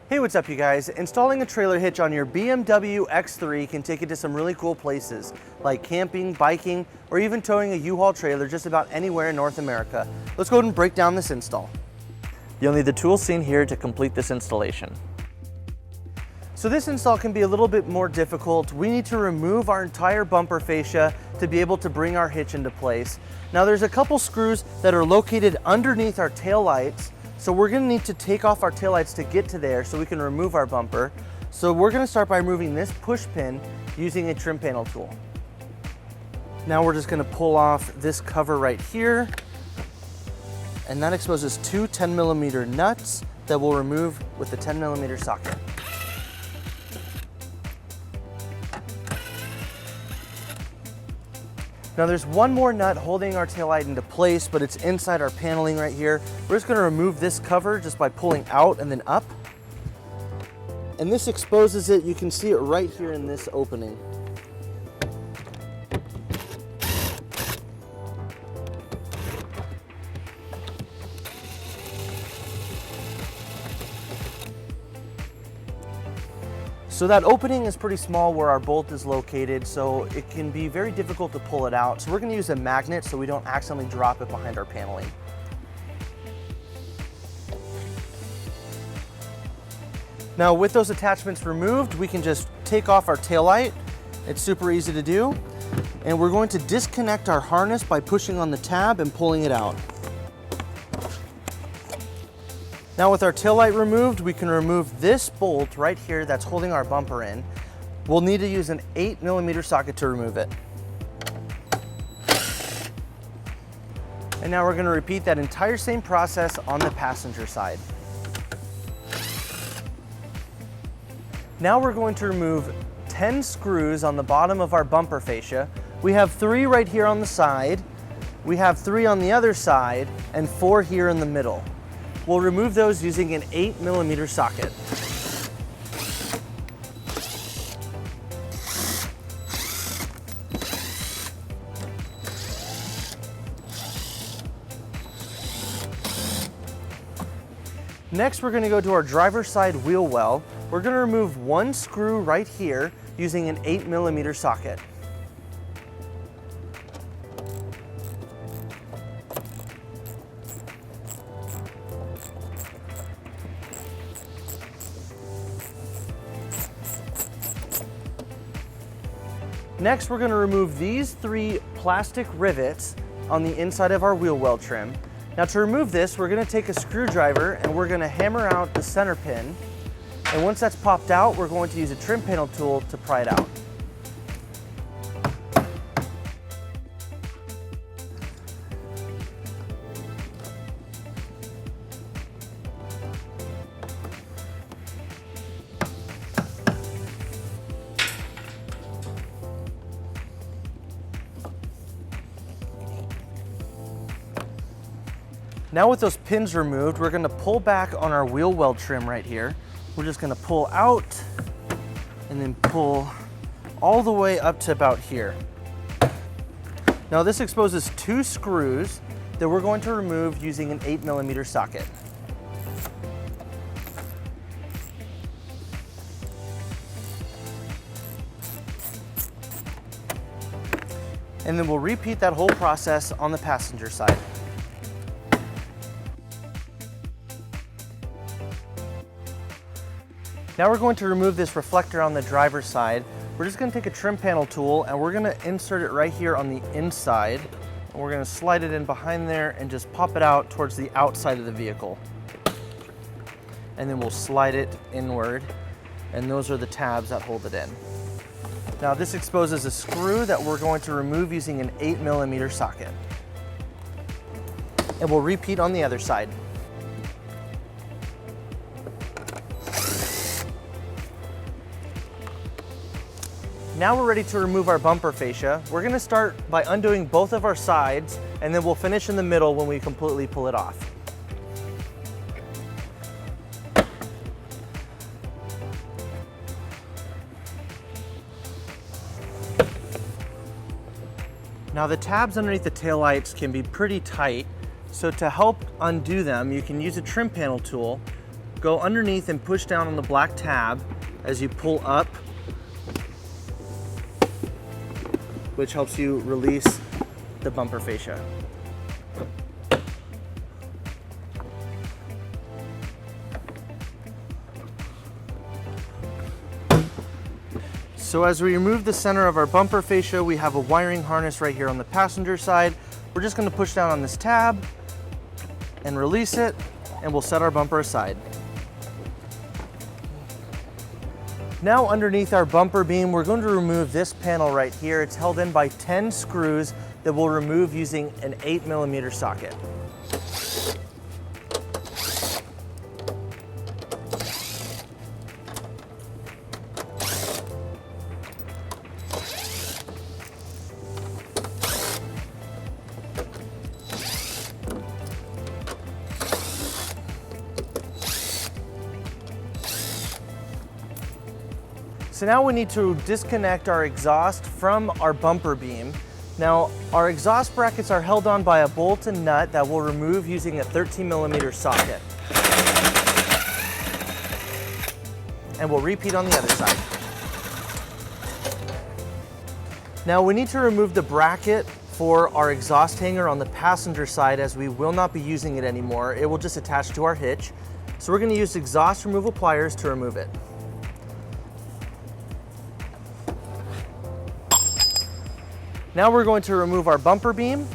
Hey, what's up you guys? Installing a trailer hitch on your BMW X3 can take you to some really cool places, like camping, biking, or even towing a U-Haul trailer just about anywhere in North America. Let's go ahead and break down this install. You'll need the tools seen here to complete this installation. So this install can be a little bit more difficult. We need to remove our entire bumper fascia to be able to bring our hitch into place. Now there's a couple screws that are located underneath our tail lights. So we're gonna need to take off our taillights to get to there so we can remove our bumper. So we're gonna start by removing this push pin using a trim panel tool. Now we're just gonna pull off this cover right here, and that exposes two 10mm nuts that we'll remove with the 10mm socket. Now there's one more nut holding our taillight into place, but it's inside our paneling right here. We're just gonna remove this cover just by pulling out and then up. And this exposes it. You can see it right here in this opening. So that opening is pretty small where our bolt is located, so it can be very difficult to pull it out. So we're gonna use a magnet so we don't accidentally drop it behind our paneling. Now with those attachments removed, we can just take off our taillight. It's super easy to do. And we're going to disconnect our harness by pushing on the tab and pulling it out. Now with our taillight removed, we can remove this bolt right here that's holding our bumper in. We'll need to use an 8mm socket to remove it. And now we're going to repeat that entire same process on the passenger side. Now we're going to remove 10 screws on the bottom of our bumper fascia. We have 3 right here on the side, we have 3 on the other side, and 4 here in the middle. We'll remove those using an 8mm socket. Next, we're going to go to our driver's side wheel well. We're going to remove 1 screw right here using an 8mm socket. Next, we're going to remove these 3 plastic rivets on the inside of our wheel well trim. Now to remove this, we're going to take a screwdriver and we're going to hammer out the center pin. And once that's popped out, we're going to use a trim panel tool to pry it out. Now with those pins removed, we're gonna pull back on our wheel well trim right here. We're just gonna pull out and then pull all the way up to about here. Now this exposes 2 screws that we're going to remove using an 8mm socket. And then we'll repeat that whole process on the passenger side. Now we're going to remove this reflector on the driver's side. We're just going to take a trim panel tool and we're going to insert it right here on the inside. And we're going to slide it in behind there and just pop it out towards the outside of the vehicle. And then we'll slide it inward, and those are the tabs that hold it in. Now this exposes a screw that we're going to remove using an 8mm socket. And we'll repeat on the other side. Now we're ready to remove our bumper fascia. We're gonna start by undoing both of our sides, and then we'll finish in the middle when we completely pull it off. Now the tabs underneath the taillights can be pretty tight, so to help undo them, you can use a trim panel tool. Go underneath and push down on the black tab as you pull up, which helps you release the bumper fascia. So as we remove the center of our bumper fascia, we have a wiring harness right here on the passenger side. We're just going to push down on this tab and release it, and we'll set our bumper aside. Now underneath our bumper beam, we're going to remove this panel right here. It's held in by 10 screws that we'll remove using an 8mm socket. So now we need to disconnect our exhaust from our bumper beam. Now our exhaust brackets are held on by a bolt and nut that we'll remove using a 13mm socket. And we'll repeat on the other side. Now we need to remove the bracket for our exhaust hanger on the passenger side, as we will not be using it anymore. It will just attach to our hitch. So we're going to use exhaust removal pliers to remove it. Now we're going to remove our bumper beam.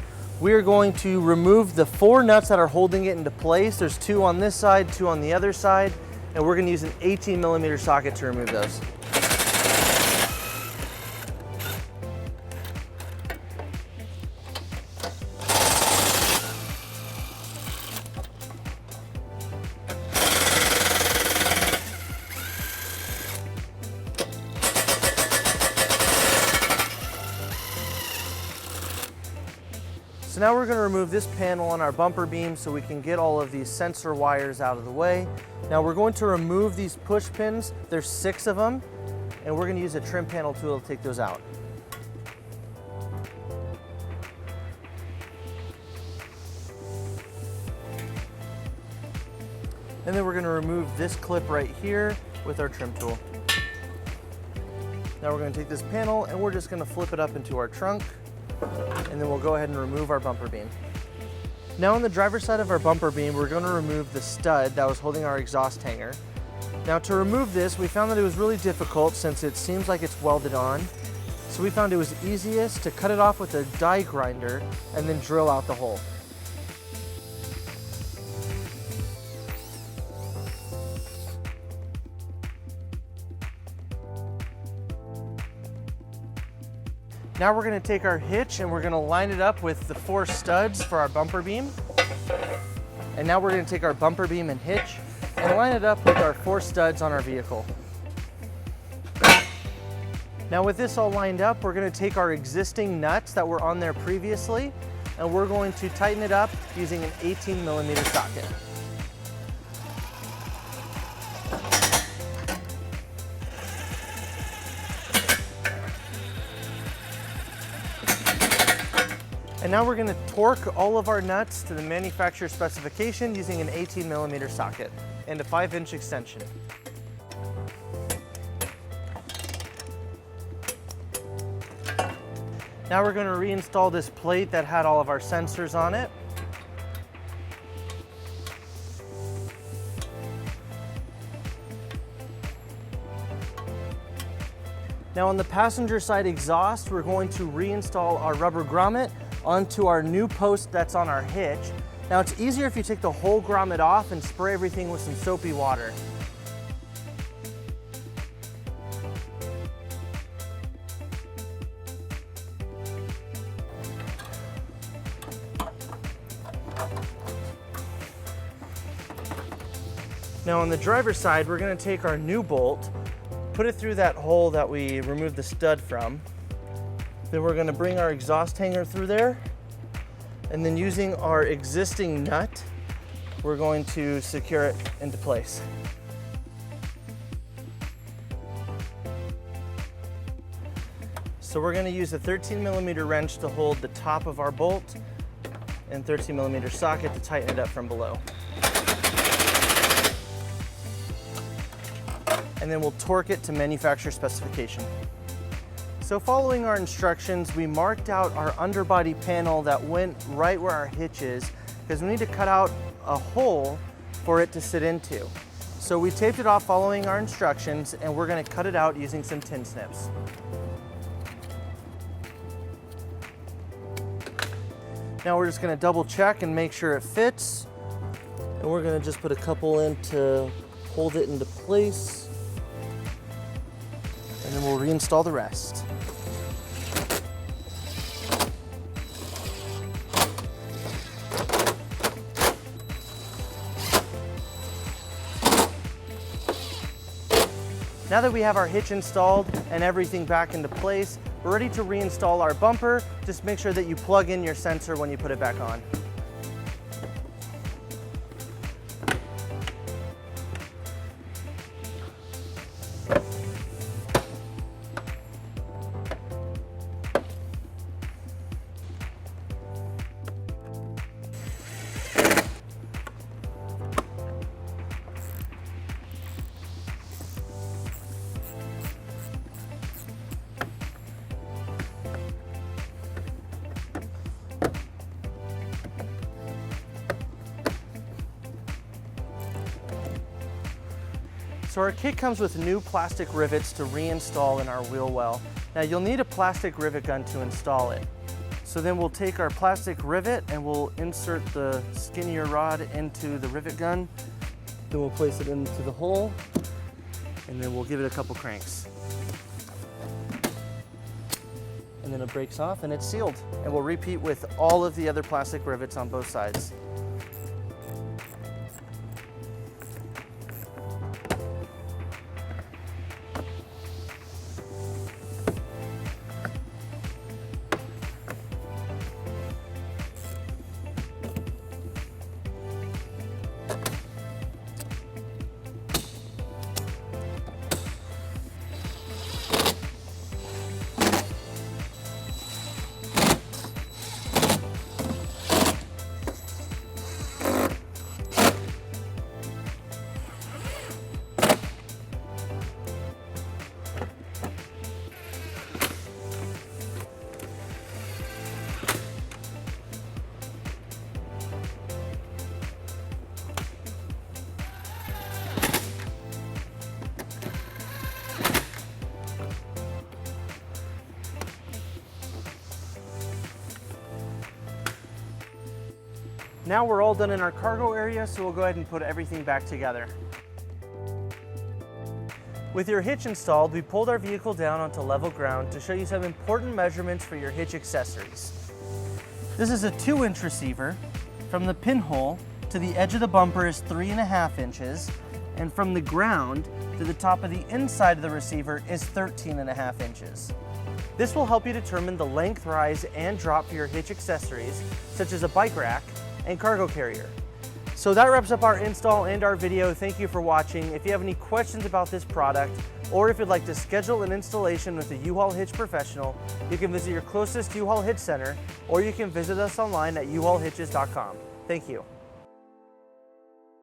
We are going to remove the 4 nuts that are holding it into place. There's 2 on this side, 2 on the other side, and we're going to use an 18mm socket to remove those. So now we're going to remove this panel on our bumper beam so we can get all of these sensor wires out of the way. Now we're going to remove these push pins. There's 6 of them, and we're going to use a trim panel tool to take those out. And then we're going to remove this clip right here with our trim tool. Now we're going to take this panel and we're just going to flip it up into our trunk, and then we'll go ahead and remove our bumper beam. Now on the driver's side of our bumper beam, we're going to remove the stud that was holding our exhaust hanger. Now to remove this, we found that it was really difficult since it seems like it's welded on. So we found it was easiest to cut it off with a die grinder and then drill out the hole. Now we're going to take our hitch and we're going to line it up with the 4 studs for our bumper beam. And now we're going to take our bumper beam and hitch and line it up with our 4 studs on our vehicle. Now with this all lined up, we're going to take our existing nuts that were on there previously, and we're going to tighten it up using an 18mm socket. And now we're going to torque all of our nuts to the manufacturer specification using an 18mm socket and a 5-inch extension. Now we're going to reinstall this plate that had all of our sensors on it. Now on the passenger side exhaust, we're going to reinstall our rubber grommet onto our new post that's on our hitch. Now it's easier if you take the whole grommet off and spray everything with some soapy water. Now on the driver's side, we're going to take our new bolt, put it through that hole that we removed the stud from. Then we're going to bring our exhaust hanger through there, and then using our existing nut, we're going to secure it into place. So we're going to use a 13mm wrench to hold the top of our bolt and 13mm socket to tighten it up from below. And then we'll torque it to manufacturer specification. So following our instructions, we marked out our underbody panel that went right where our hitch is, because we need to cut out a hole for it to sit into. So we taped it off following our instructions, and we're going to cut it out using some tin snips. Now we're just going to double check and make sure it fits, and we're going to just put a couple in to hold it into place, and then we'll reinstall the rest. Now that we have our hitch installed and everything back into place, we're ready to reinstall our bumper. Just make sure that you plug in your sensor when you put it back on. So our kit comes with new plastic rivets to reinstall in our wheel well. Now you'll need a plastic rivet gun to install it. So then we'll take our plastic rivet and we'll insert the skinnier rod into the rivet gun. Then we'll place it into the hole and then we'll give it a couple cranks. And then it breaks off and it's sealed. And we'll repeat with all of the other plastic rivets on both sides. Now we're all done in our cargo area, so we'll go ahead and put everything back together. With your hitch installed, we pulled our vehicle down onto level ground to show you some important measurements for your hitch accessories. This is a 2-inch receiver. From the pinhole to the edge of the bumper is 3.5 inches, and from the ground to the top of the inside of the receiver is 13.5 inches. This will help you determine the length, rise, and drop for your hitch accessories, such as a bike rack and cargo carrier. So that wraps up our install and our video. Thank you for watching. If you have any questions about this product, or if you'd like to schedule an installation with a U-Haul Hitch Professional, you can visit your closest U-Haul Hitch Center, or you can visit us online at uhaulhitches.com. Thank you.